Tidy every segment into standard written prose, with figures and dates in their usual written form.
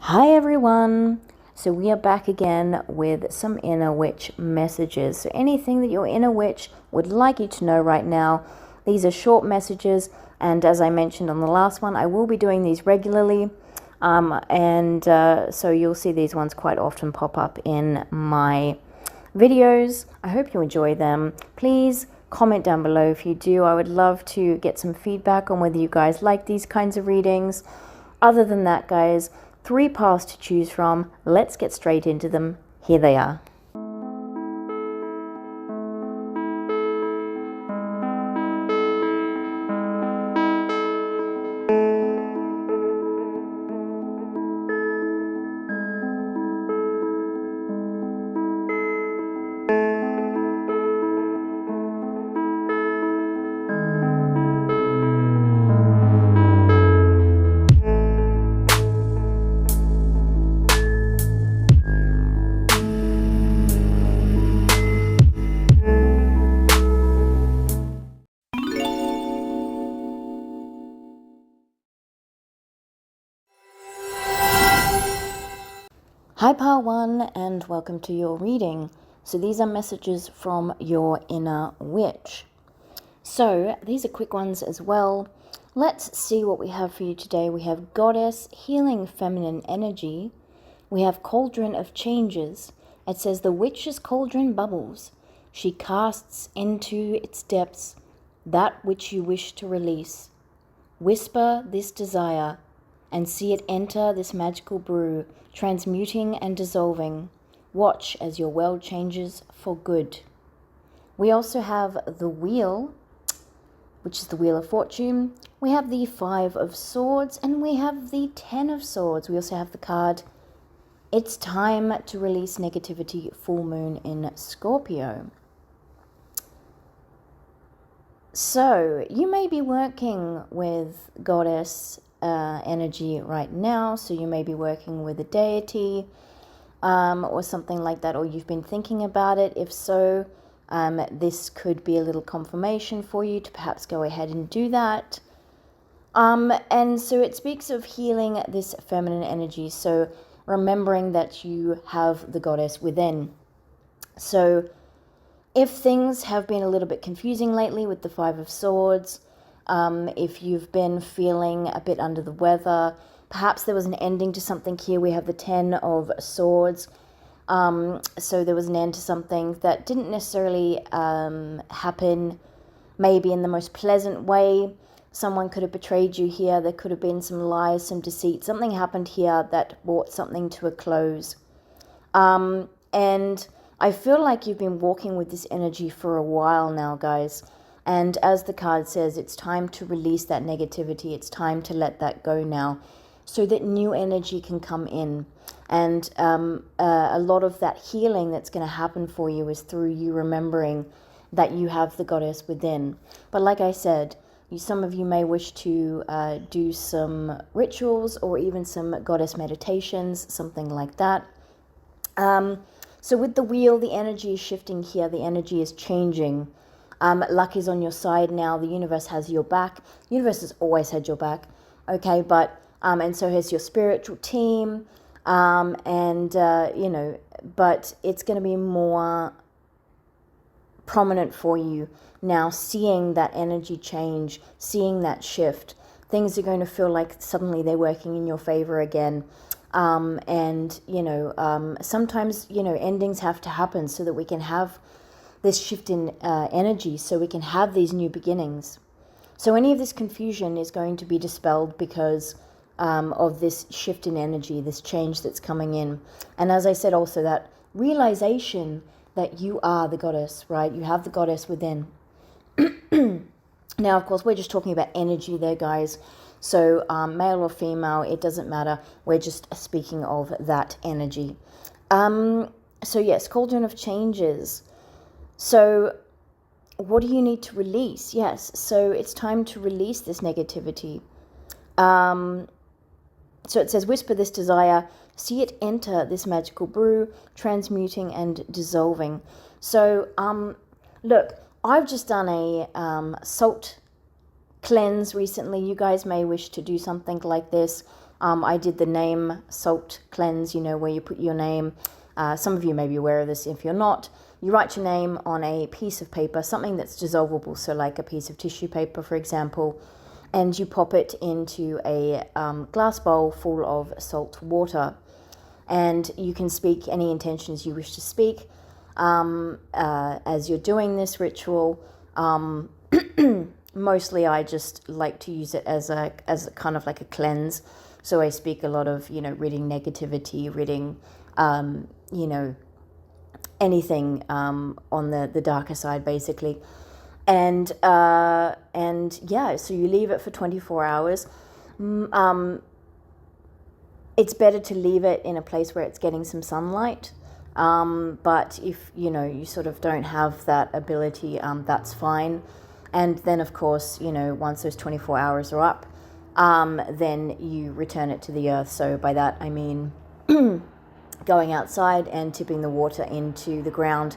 Hi everyone! So we are back again with some inner witch messages. So anything that your inner witch would like you to know right now, these are short messages, and as I mentioned on the last one, I will be doing these regularly, so you'll see these ones quite often pop up in my videos. I hope you enjoy them. Please comment down below if you do. I would love to get some feedback on whether you guys like these kinds of readings. Other than that, guys, 3 paths to choose from. Let's get straight into them. Here they are. Hi Part 1 and welcome to your reading. So these are messages from your inner witch. So these are quick ones as well. Let's see what we have for you today. We have Goddess, Healing Feminine Energy. We have Cauldron of Changes. It says the witch's cauldron bubbles. She casts into its depths that which you wish to release. Whisper this desire and see it enter this magical brew, transmuting and dissolving. Watch as your world changes for good. We also have the Wheel, which is the Wheel of Fortune. We have the 5 of Swords, and we have the 10 of Swords. We also have the card, It's Time to Release Negativity, Full Moon in Scorpio. So, you may be working with Goddess energy right now, so you may be working with a deity or something like that, or you've been thinking about it. If so, this could be a little confirmation for you to perhaps go ahead and do that. And so it speaks of healing this feminine energy, so remembering that you have the goddess within. So if things have been a little bit confusing lately with the 5 of Swords, if you've been feeling a bit under the weather, perhaps there was an ending to something here. We have the 10 of Swords. So there was an end to something that didn't necessarily happen maybe in the most pleasant way. Someone could have betrayed you here. There could have been some lies, some deceit. Something happened here that brought something to a close. And I feel like you've been walking with this energy for a while now, guys. And as the card says, it's time to release that negativity. It's time to let that go now so that new energy can come in. And a lot of that healing that's going to happen for you is through you remembering that you have the goddess within. But like I said, some of you may wish to do some rituals or even some goddess meditations, something like that. So with the Wheel, the energy is shifting here. The energy is changing. Luck is on your side now. The universe has your back. The universe has always had your back. Okay, but, and so has your spiritual team. But it's going to be more prominent for you now, seeing that energy change, seeing that shift. Things are going to feel like suddenly they're working in your favor again. Sometimes, endings have to happen so that we can have this shift in energy, so we can have these new beginnings. So any of this confusion is going to be dispelled because of this shift in energy, this change that's coming in. And as I said also, that realization that you are the goddess, right? You have the goddess within. Now, of course, we're just talking about energy there, guys. So male or female, it doesn't matter. We're just speaking of that energy. So yes, Cauldron of Changes. So what do you need to release? Yes, so it's time to release this negativity. So it says, whisper this desire, see it enter this magical brew, transmuting and dissolving. So look, I've just done a salt cleanse recently. You guys may wish to do something like this. I did the name salt cleanse, you know, where you put your name. Some of you may be aware of this. If you're not, you write your name on a piece of paper, something that's dissolvable, so like a piece of tissue paper, for example, and you pop it into a glass bowl full of salt water. And you can speak any intentions you wish to speak as you're doing this ritual. Mostly I just like to use it as a kind of like a cleanse. So I speak a lot of, you know, ridding negativity, ridding, you know, anything on the darker side, basically. And yeah, so you leave it for 24 hours. It's better to leave it in a place where it's getting some sunlight. But if, you know, you sort of don't have that ability, that's fine. And then, of course, you know, once those 24 hours are up, then you return it to the earth. So by that, I mean going outside and tipping the water into the ground.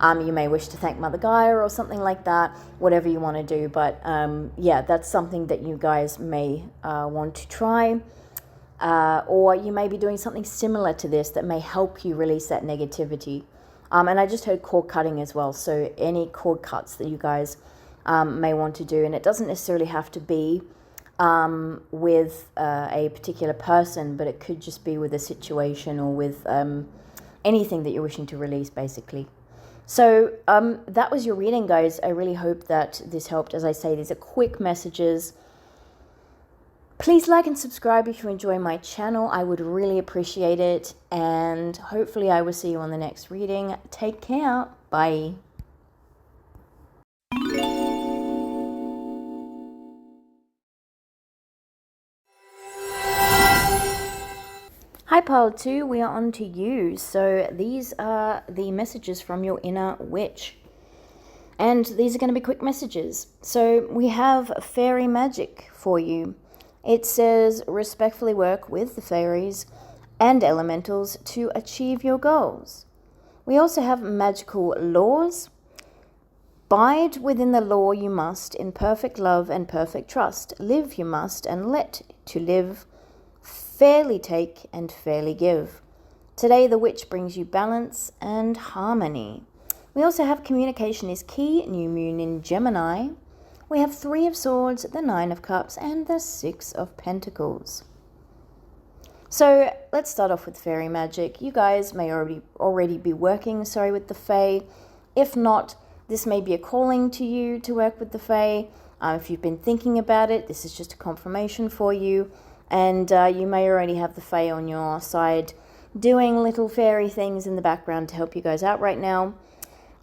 You may wish to thank Mother Gaia or something like that, whatever you want to do. But yeah, that's something that you guys may want to try. Or you may be doing something similar to this that may help you release that negativity. And I just heard cord cutting as well. So any cord cuts that you guys may want to do. And it doesn't necessarily have to be with a particular person, but it could just be with a situation or with anything that you're wishing to release, basically. So that was your reading, guys. I really hope that this helped. As I say, these are quick messages. Please like and subscribe if you enjoy my channel. I would really appreciate it. And hopefully I will see you on the next reading. Take care. Bye. Hi Pile 2, we are on to you. So these are the messages from your inner witch. And these are going to be quick messages. So we have fairy magic for you. It says, respectfully work with the fairies and elementals to achieve your goals. We also have magical laws. Bide within the law you must, in perfect love and perfect trust. Live you must, and let to live. Fairly take and fairly give. Today the witch brings you balance and harmony. We also have communication is key, new moon in Gemini. We have 3 of Swords, the 9 of Cups, and the 6 of Pentacles. So let's start off with fairy magic. You guys may already be working, with the Fae. If not, this may be a calling to you to work with the Fae. If you've been thinking about it, this is just a confirmation for you. And you may already have the Fae on your side doing little fairy things in the background to help you guys out right now.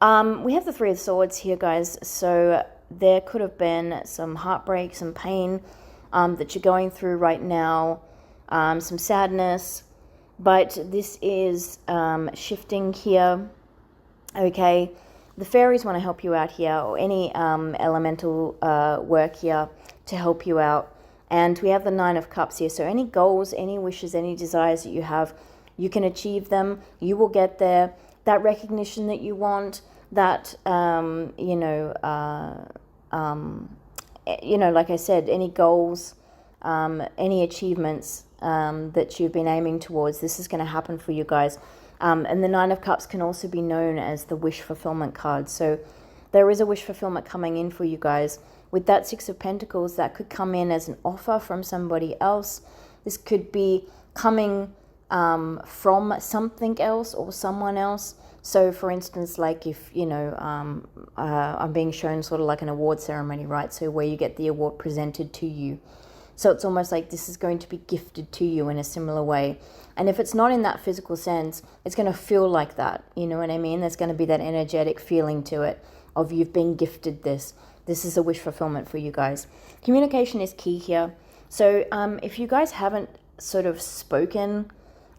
We have the 3 of Swords here, guys. So there could have been some heartbreak, some pain that you're going through right now, some sadness. But this is shifting here, okay? The fairies want to help you out here, or any elemental work here to help you out. And we have the 9 of Cups here. So any goals, any wishes, any desires that you have, you can achieve them. You will get there. That recognition that you want, that, like I said, any goals, any achievements that you've been aiming towards, this is going to happen for you guys. And the 9 of Cups can also be known as the wish fulfillment card. So there is a wish fulfillment coming in for you guys. With that 6 of Pentacles, that could come in as an offer from somebody else. This could be coming from something else or someone else. So for instance, like if, I'm being shown sort of like an award ceremony, right? So where you get the award presented to you. So it's almost like this is going to be gifted to you in a similar way. And if it's not in that physical sense, it's going to feel like that. You know what I mean? There's going to be that energetic feeling to it of you've been gifted this. This is a wish fulfillment for you guys. Communication is key here. So if you guys haven't sort of spoken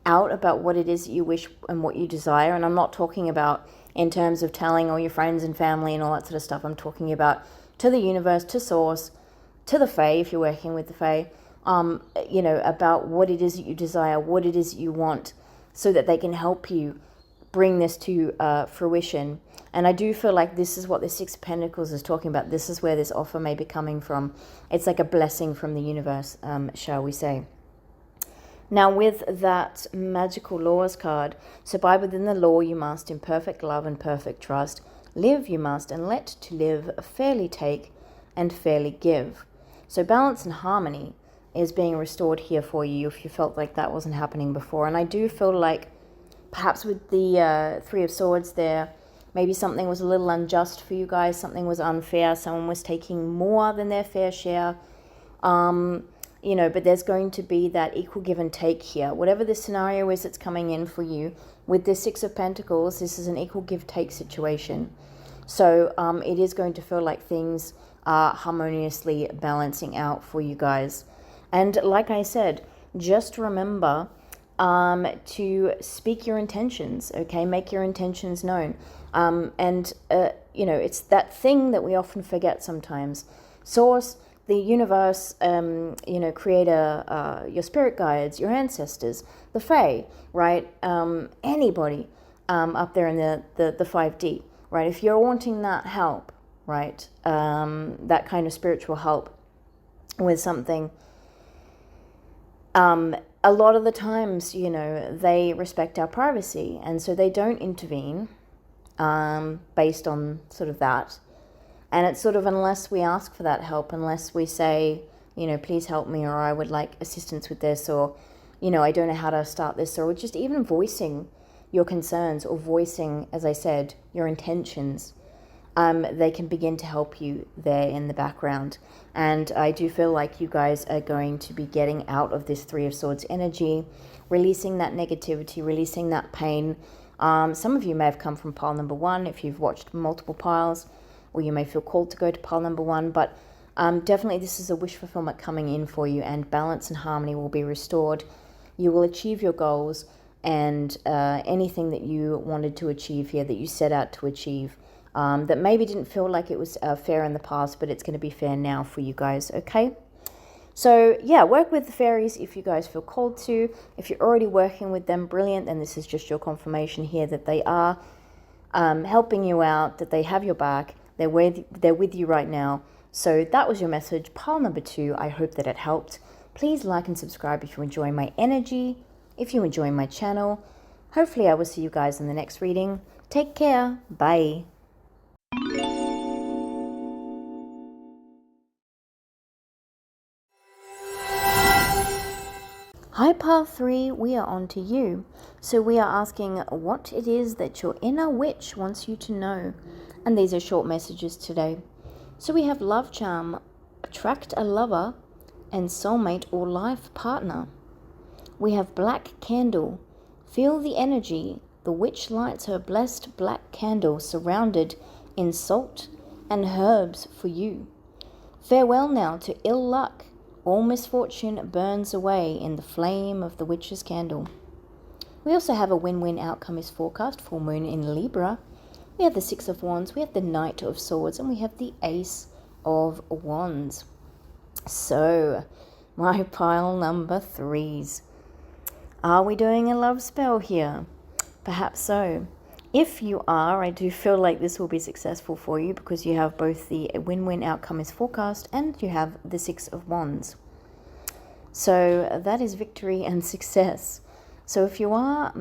out about what it is that you wish and what you desire, and I'm not talking about in terms of telling all your friends and family and all that sort of stuff. I'm talking about to the universe, to source, to the Fae, if you're working with the Fae, about what it is that you desire, what it is that you want, so that they can help you bring this to fruition. And I do feel like this is what the Six of Pentacles is talking about. This is where this offer may be coming from. It's like a blessing from the universe, shall we say. Now with that magical laws card, so by within the law you must, in perfect love and perfect trust, live you must, and let to live, fairly take and fairly give. So balance and harmony is being restored here for you if you felt like that wasn't happening before. And I do feel like perhaps with the Three of Swords there, maybe something was a little unjust for you guys, something was unfair, someone was taking more than their fair share. You know, but there's going to be that equal give and take here. Whatever the scenario is that's coming in for you, with the Six of Pentacles, this is an equal give-take situation. So it is going to feel like things are harmoniously balancing out for you guys. And like I said, just remember to speak your intentions, okay? Make your intentions known. You know, it's that thing that we often forget sometimes. Source, the universe, you know, creator, your spirit guides, your ancestors, the Fae, right? Anybody up there in the 5D, right? If you're wanting that help, right? That kind of spiritual help with something, a lot of the times, you know, they respect our privacy, and so they don't intervene based on sort of that. And it's sort of, unless we ask for that help, unless we say, you know, please help me, or I would like assistance with this, or, you know, I don't know how to start this, or just even voicing your concerns, or voicing, as I said, your intentions, they can begin to help you there in the background. And I do feel like you guys are going to be getting out of this Three of Swords energy, releasing that negativity, releasing that pain. Some of you may have come from pile number 1 if you've watched multiple piles, or you may feel called to go to pile number 1, but definitely this is a wish fulfillment coming in for you, and balance and harmony will be restored. You will achieve your goals, and anything that you wanted to achieve here, that you set out to achieve, that maybe didn't feel like it was fair in the past, but it's going to be fair now for you guys, okay? So yeah, work with the fairies if you guys feel called to. If you're already working with them, brilliant, then this is just your confirmation here that they are helping you out, that they have your back, they're with you right now. So that was your message, pile number 2. I hope that it helped. Please like and subscribe if you enjoy my energy, if you enjoy my channel. Hopefully I will see you guys in the next reading. Take care. Bye. Hi, pile 3, we are on to you. So we are asking what it is that your inner witch wants you to know. And these are short messages today. So we have love charm, attract a lover, and soulmate or life partner. We have black candle, feel the energy. The witch lights her blessed black candle surrounded in salt and herbs for you. Farewell now to ill luck. All misfortune burns away in the flame of the witch's candle. We also have a win-win outcome is forecast, full moon in Libra. We have the Six of Wands, we have the Knight of Swords, and we have the Ace of Wands. So, my pile number 3s. Are we doing a love spell here? Perhaps so. If you are, I do feel like this will be successful for you, because you have both the win-win outcome is forecast and you have the Six of Wands. So that is victory and success. So if you are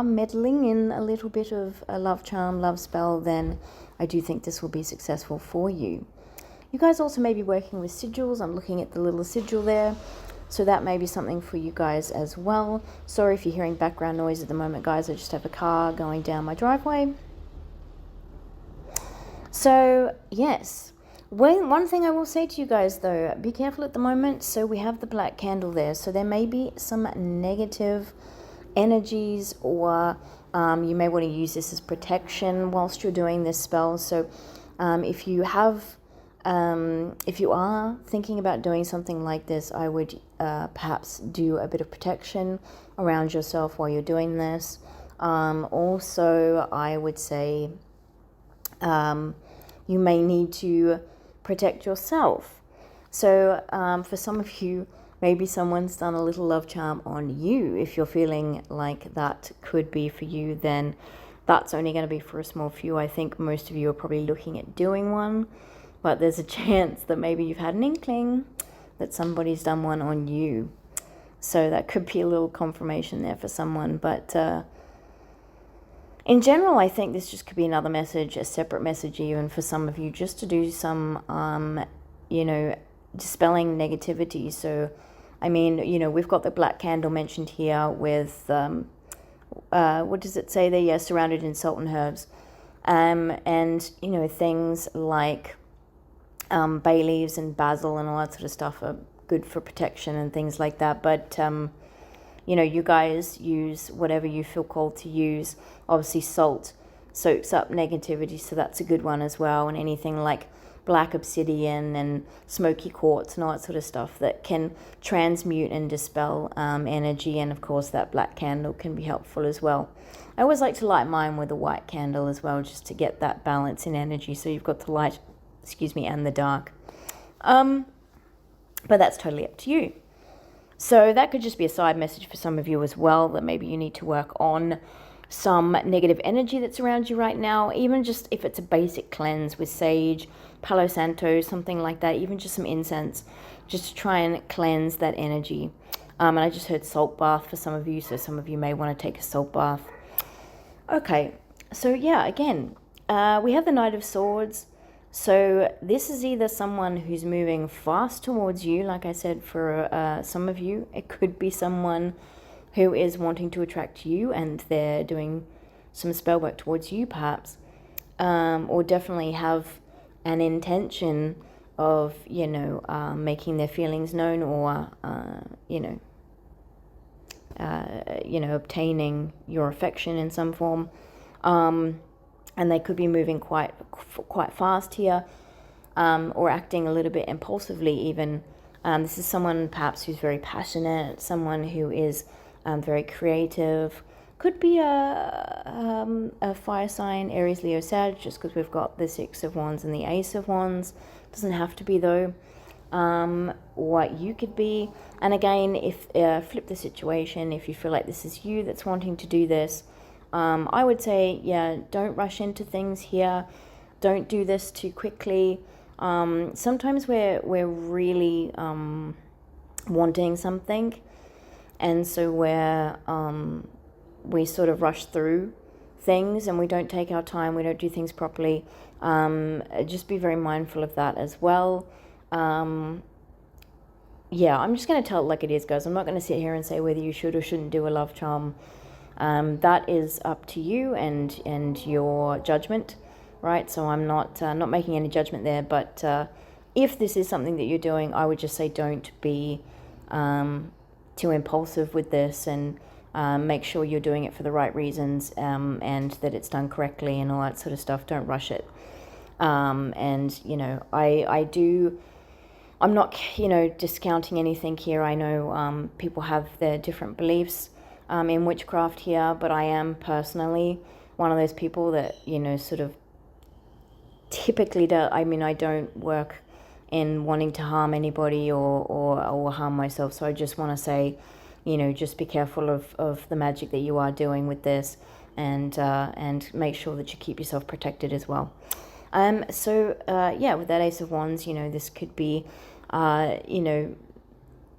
meddling in a little bit of a love charm, love spell, then I do think this will be successful for you. You guys also may be working with sigils. I'm looking at the little sigil there. So that may be something for you guys as well. Sorry if you're hearing background noise at the moment, guys. I just have a car going down my driveway. So, yes. One thing I will say to you guys, though, be careful at the moment. So we have the black candle there. So there may be some negative energies, or you may want to use this as protection whilst you're doing this spell. So if you are thinking about doing something like this, I would perhaps do a bit of protection around yourself while you're doing this. Also, I would say you may need to protect yourself. So for some of you, maybe someone's done a little love charm on you. If you're feeling like that could be for you, then that's only going to be for a small few. I think most of you are probably looking at doing one, but there's a chance that maybe you've had an inkling that somebody's done one on you. So that could be a little confirmation there for someone. But in general, I think this just could be another message, a separate message even for some of you, just to do some, dispelling negativity. So, I mean, we've got the black candle mentioned here with, what does it say there? Yeah, surrounded in salt and herbs. And, things like bay leaves and basil and all that sort of stuff are good for protection and things like that. But, you guys use whatever you feel called to use. Obviously, salt soaks up negativity, so that's a good one as well. And anything like black obsidian and smoky quartz and all that sort of stuff that can transmute and dispel energy. And of course, that black candle can be helpful as well. I always like to light mine with a white candle as well, just to get that balance in energy. So you've got the light, and the dark. But that's totally up to you. So that could just be a side message for some of you as well, that maybe you need to work on some negative energy that's around you right now, even just if it's a basic cleanse with sage, Palo Santo, something like that, even just some incense, just to try and cleanse that energy. And I just heard salt bath for some of you, so some of you may want to take a salt bath. Okay, so yeah, again, we have the Knight of Swords. So this is either someone who's moving fast towards you, like I said, for some of you. It could be someone who is wanting to attract you and they're doing some spell work towards you, perhaps. Or definitely have an intention of, making their feelings known, or, obtaining your affection in some form. And they could be moving quite fast here, or acting a little bit impulsively even. This is someone perhaps who's very passionate, someone who is very creative. Could be a fire sign, Aries, Leo, Sag, just because we've got the Six of Wands and the Ace of Wands. Doesn't have to be though. What you could be. And again, if flip the situation, if you feel like this is you that's wanting to do this, I would say, don't rush into things here. Don't do this too quickly. Sometimes we're really wanting something, and so we sort of rush through things and we don't take our time. We don't do things properly. Just be very mindful of that as well. I'm just going to tell it like it is, guys. I'm not going to sit here and say whether you should or shouldn't do a love charm. That is up to you and your judgment, right? So I'm not making any judgment there. But if this is something that you're doing, I would just say don't be too impulsive with this, and make sure you're doing it for the right reasons, and that it's done correctly and all that sort of stuff. Don't rush it. I'm not, discounting anything here. I know people have their different beliefs in witchcraft here, but I am personally one of those people that, sort of typically I don't work in wanting to harm anybody or harm myself. So I just want to say, just be careful of the magic that you are doing with this, and make sure that you keep yourself protected as well. With that Ace of Wands, this could be,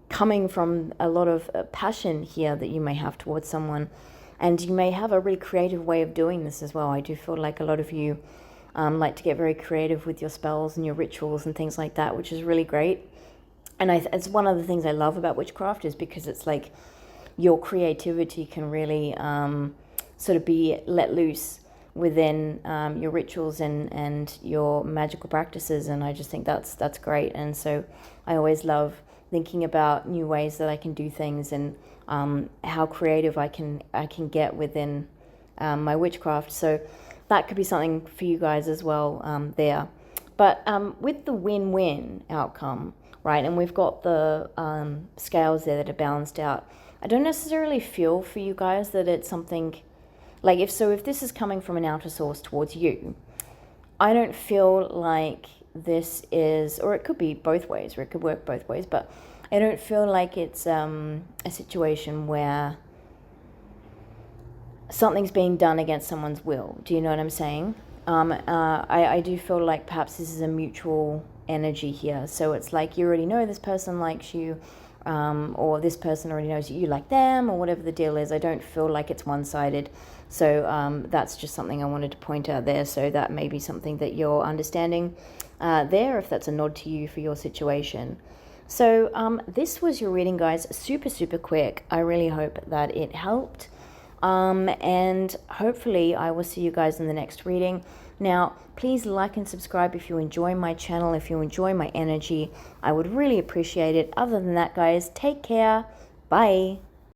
coming from a lot of passion here that you may have towards someone, and you may have a really creative way of doing this as well. I do feel like a lot of you like to get very creative with your spells and your rituals and things like that, which is really great. And it's one of the things I love about witchcraft, is because it's like your creativity can really sort of be let loose within your rituals and your magical practices, and I just think that's great. And so I always love thinking about new ways that I can do things, and how creative I can get within my witchcraft. So that could be something for you guys as well there. But with the win-win outcome, right, and we've got the scales there that are balanced out, I don't necessarily feel for you guys that it's something like, if this is coming from an outer source towards you, I don't feel like this is, or it could be both ways, or it could work both ways, but I don't feel like it's a situation where something's being done against someone's will. Do you know what I'm saying? I do feel like perhaps this is a mutual energy here. So it's like you already know this person likes you, or this person already knows you like them, or whatever the deal is. I don't feel like it's one-sided. So that's just something I wanted to point out there. So that may be something that you're understanding there, if that's a nod to you for your situation. So this was your reading, guys. Super, super quick. I really hope that it helped. And hopefully I will see you guys in the next reading. Now, please like and subscribe if you enjoy my channel, if you enjoy my energy. I would really appreciate it. Other than that, guys, take care. Bye.